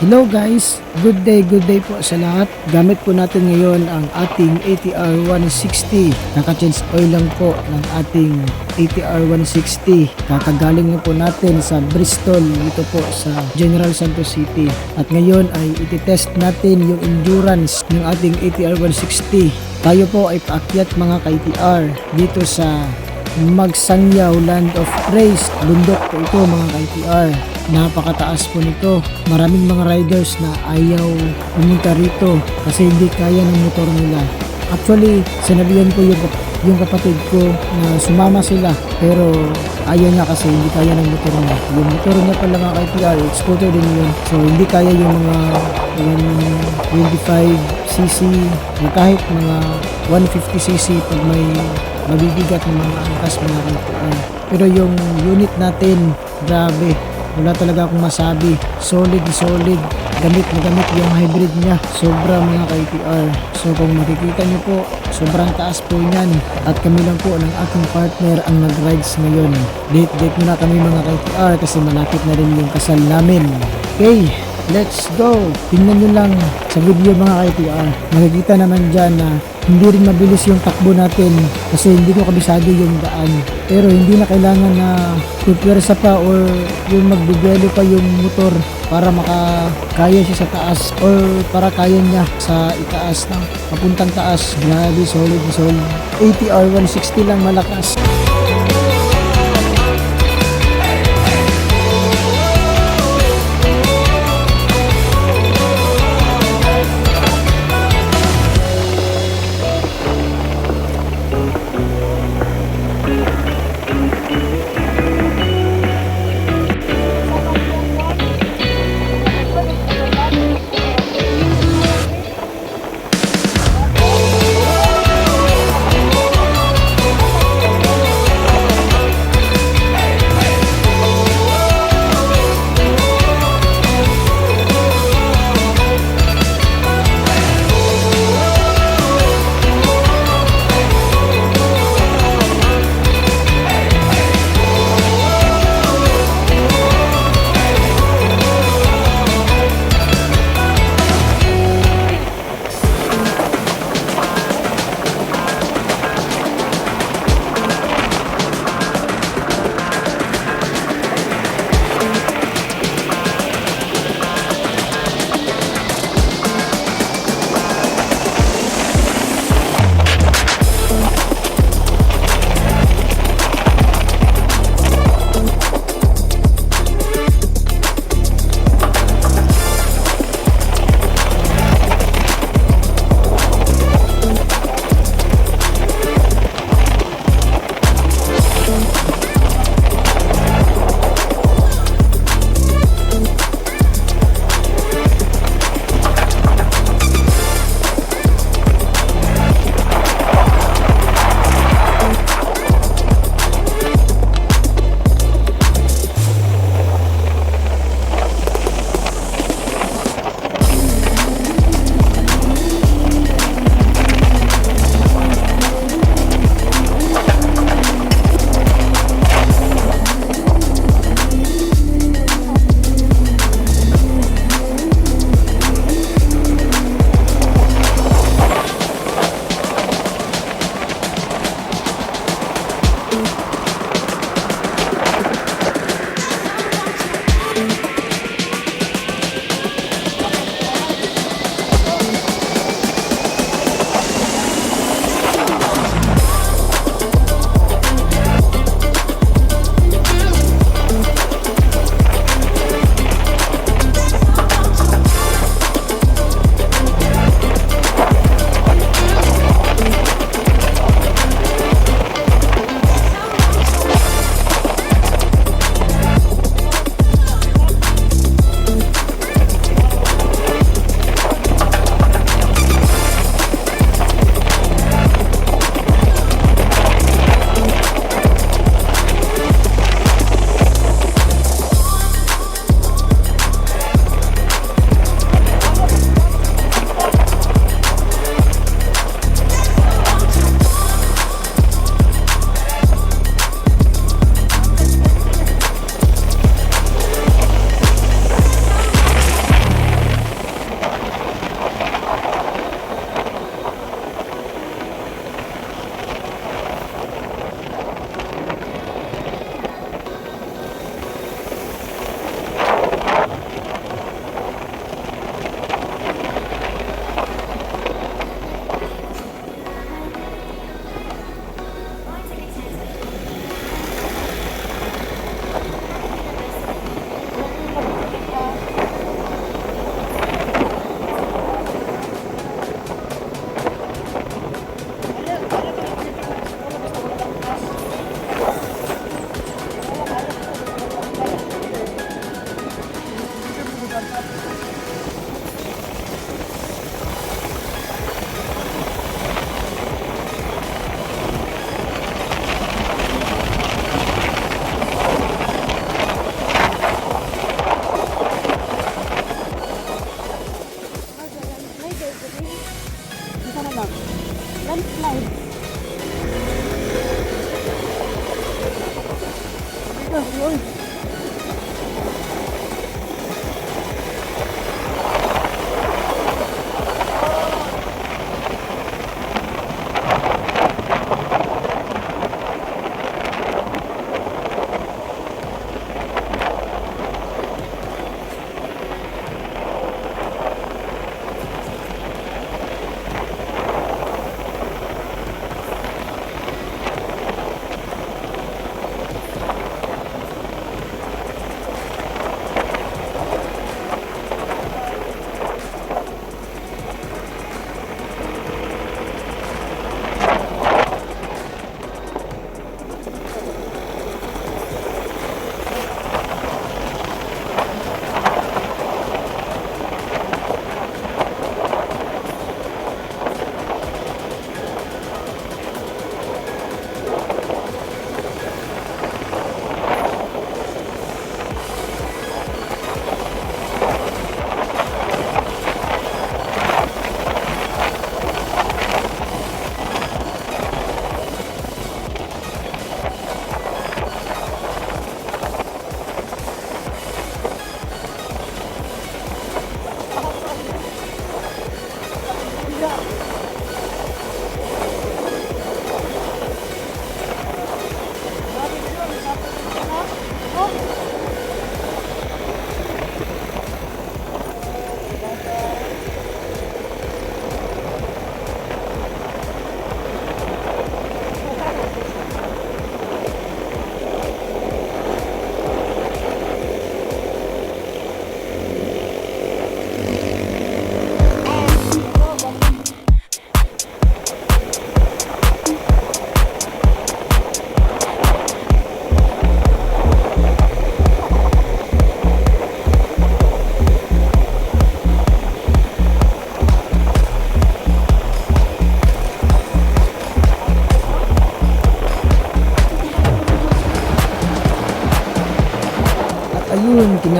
Hello guys, good day po sa lahat. Gamit po natin ngayon ang ating ATR 160. Naka-change oil lang po ng ating ATR 160. Kakagaling na po natin sa Bristol, dito po sa General Santos City. At ngayon ay ititest natin yung endurance ng ating ATR 160. Tayo po ay paakyat mga ka-ATR dito sa Magsangyaw Land of Praise. Bundok po ito mga ka-ATR. Napakataas po nito. Maraming mga riders na ayaw pumunta rito kasi hindi kaya ng motor nila. Actually, sinabihan ko yung kapatid ko na sumama sila pero ayaw niya kasi hindi kaya ng motor niya. Yung motor niya pala mga ka-ATR, scooter din yun. So hindi kaya yung mga 125cc o kahit mga 150cc pag may mabibigat ng mga angkas mga ka-ATR. Pero yung unit natin, grabe. Wala talaga akong masabi. Solid. Gamit na gamit yung hybrid niya. Sobra mga ka-ATR. So kung makikita nyo po, sobrang taas po yan. At kami lang po ng aking partner ang nag-rides ngayon. Date muna kami mga ka-ATR kasi malapit na rin yung kasal namin. Okay, let's go! Tingnan nyo lang sa video mga ka-ATR. Makikita naman dyan na hindi rin mabilis yung takbo natin kasi hindi ko kabisado yung daan. Pero hindi na kailangan na pupwersa pa or yung magbibelo pa yung motor para makakaya siya sa taas or para kaya niya sa itaas ng papuntang taas. Grabe, solid. ATR 160 lang malakas.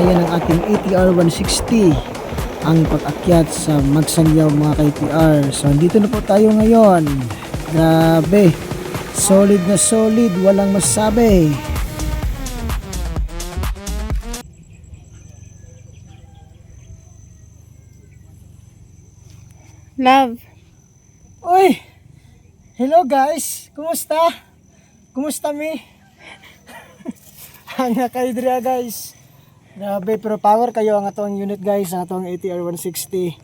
napatunayan ng ating ATR 160 ang pag-akyat sa Magsangyaw mga ka-ATR. So dito na po tayo ngayon. Grabe, solid na solid, walang masabi. Love. Uy! Hello guys! Kumusta? Kumusta mi? Hanga kayo dira guys. Grabe, pero power kayo ang atong unit guys, ang atong ATR 160.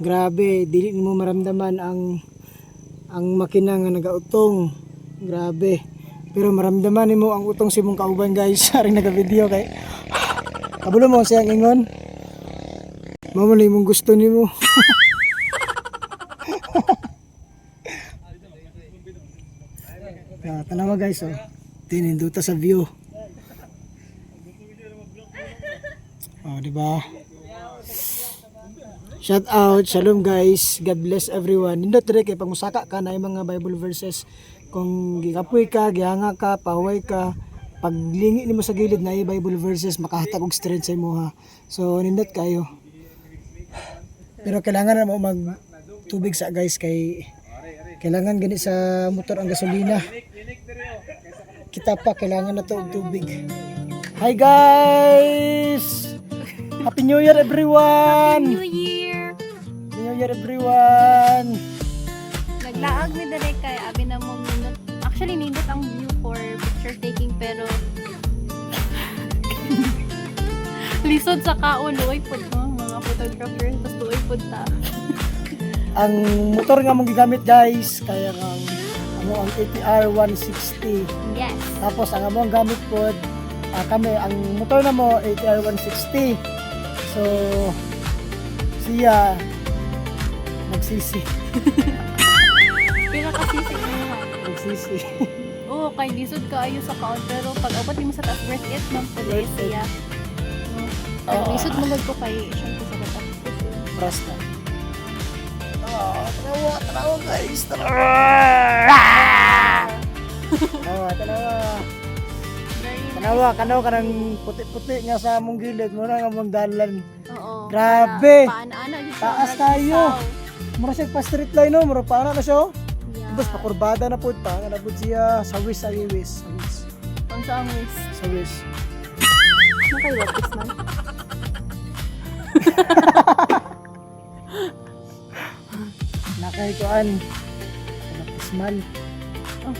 Grabe, dili mo maramdaman ang makina nga nagautong. Grabe. Pero maramdaman nimo ang utong si mong kauban guys. Aring naga-video kay kabulo mo siyang ingon. Mamo ni mong gusto nimo. Tanawa guys, oh. Tininduta sa view. Oh, di ba? Shout out, shalom guys. God bless everyone. Nindot dire kay pangusaka ka na yung mga Bible verses. Kung gikapoy ka, gihanga ka, pahuway ka, paglingi nimo sa gilid na yung Bible verses, makahatag og strength sa imo ha. So nindot kayo. Pero kailangan na mo mag tubig sa guys kay kailangan gani sa motor ang gasolina. Kita pa kailangan na to og tubig. Hi guys! Happy New Year everyone! Happy New Year! Happy New Year everyone! Naglaag mi dali kay abi na mo minute. Actually nindot ang view for picture taking pero lisod sa kaon luoy pud mga photographer tapos luoy pud ta. Ang motor nga mong gigamit guys kaya ang ATR 160. Yes. Tapos ang among gamit pod kami ang motor na mo ATR 160. So siya nagsisi. Pinakasisi mo. Nagsisi. Oo, kay lisod kaayo sa kaon pero pag abot nimo sa taas worth it man pud siya. Lisod mo gud ko kay syempre sa bata. Rasta. Tanawa guys. Tanawa, tanawa. Kanawa ka ng puti-puti nga sa among gilid mo na nga mong dalan. Oo. Grabe. Paana Taas tayo. Mura siya pa street line no, mura paana na siya. Yeah. Bas pakurbada na pud pa, na pud siya sa wis sa wis. Ang sa amis. Sa wis. Nakaiwapis man. Nakahikuan. Baptismal. Oh.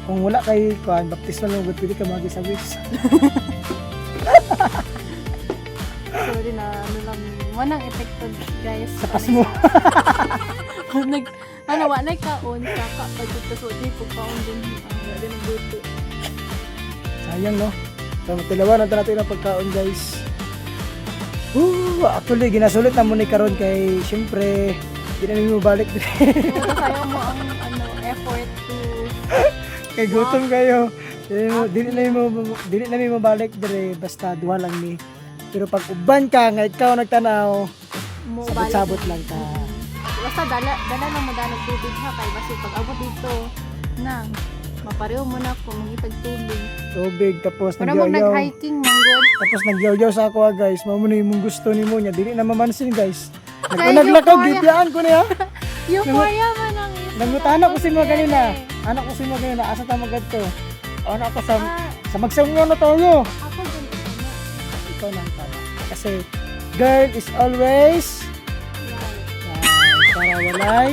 Kung wala kay kuan baptismal mo pwede ka magi sa wis. Sorry na ano lang manang epekto guys. Sa pas mo. Wala kaon saka pagkutaso di ko kaon din ang din buto. Sayang no. So matilawan natin ang pagkaon guys. Actually ginasulit na mo ni karon kay syempre di na mo balik dire. Sayang mo ang effort to Kay gutom kayo. Dili na mo balik dire basta duha lang ni. Pero pag uban ka nga ikaw nagtanaw, mo sabot-sabot lang ka. Basta dala na mo danag tubig ha kay basi pag abot dito na mapareho mo na kung magitag tubig. Tubig tapos Para mo nagyaw. nag-hiking manggod. Tapos nagyaw sa ako guys. Mamo na yung gusto nimo niya. Dili na mamansin guys. Kay Naglakaw euphoria. gibiyaan ko niya. Euphoria man ang Nangutana ko si mo ganina. Anak ko si mo ganina. Asa ta magadto? Anak ko sa magsangyo na tayo. Ako din ito. Ikaw lang tama. Kasi girl is always para walay.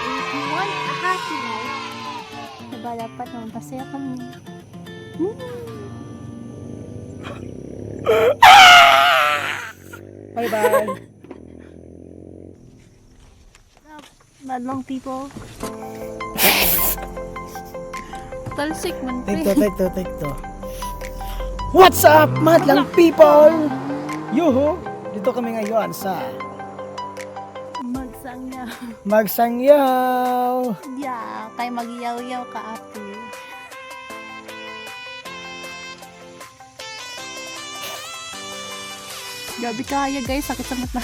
If you want a happy life, diba dapat naman pasaya kami. Bye bye. Madlong people. Talsik man. Take to. What's up, madlang people? Yuhu! Dito kami ngayon sa Magsangyaw. Magsangyaw. Yeah, kay magiyaw-yaw ka ate. Gabi kaya guys, sakit sa mata.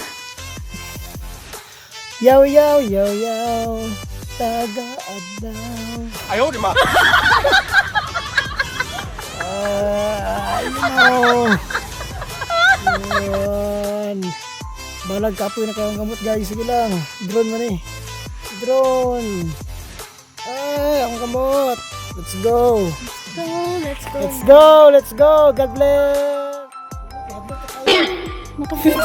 Yaw, yaw, yaw, yaw. Taga-adlaw. Ayaw, di ma. Ano? Yan. Balag kapoy na kayong gamot guys. Sige lang. Drone man eh. Drone. Ay, akong gamot. Let's go. So, let's go. Let's go. Let's go. God bless. Nakapit.